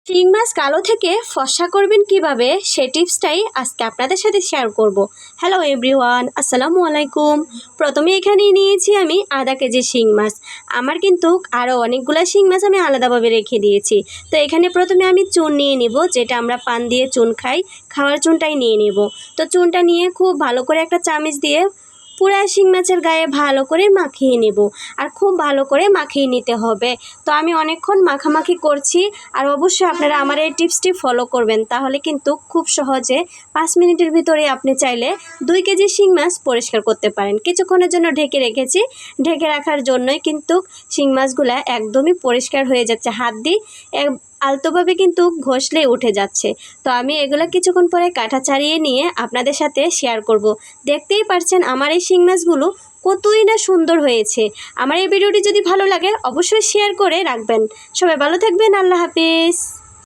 শিং মাছ কালো থেকে ফর্সা করবেন কিভাবে সে টিপসটাই আজকে আপনাদের সাথে শেয়ার করব। হ্যালো এভরিওয়ান, আসসালামু আলাইকুম। প্রথমে এখানে নিয়েছি আমি আধা কেজি শিং মাছ। আমার কিন্তু আরও অনেকগুলো শিং মাছ আমি আলাদাভাবে রেখে দিয়েছি। তো এখানে প্রথমে আমি চুন নিয়ে নিব, যেটা আমরা পান দিয়ে চুন খাই, খাওয়ার চুনটাই নিয়ে নেব। তো চুনটা নিয়ে খুব ভালো করে একটা চামচ দিয়ে পুরা শিং মাছের গায়ে ভালো করে মাখিয়ে নেব, আর খুব ভালো করে মাখিয়ে নিতে হবে। তো আমি অনেকক্ষণ মাখামাখি করছি, আর অবশ্যই আপনারা আমার এই টিপসটি ফলো করবেন, তাহলে কিন্তু খুব সহজে 5 মিনিটের ভিতরে আপনি চাইলে 2 কেজি শিং মাছ পরিষ্কার করতে পারেন। কিছুক্ষণের জন্য ঢেকে রেখেছি, ঢেকে রাখার জন্যই কিন্তু শিং মাছগুলা একদমই পরিষ্কার হয়ে যাচ্ছে, হাত দিয়ে আলতোভাবে কিন্তু ঘষলে উঠে যাচ্ছে। তো আমি এগুলো কিছুক্ষণ পরে কাটা ছাড়িয়ে নিয়ে আপনাদের সাথে শেয়ার করব। দেখতেই পারছেন আমার এই শিং মাছগুলো কতই না সুন্দর হয়েছে। আমার এই ভিডিওটি যদি ভালো লাগে অবশ্যই শেয়ার করে রাখবেন। সবাই ভালো থাকবেন, আল্লাহ হাফিজ।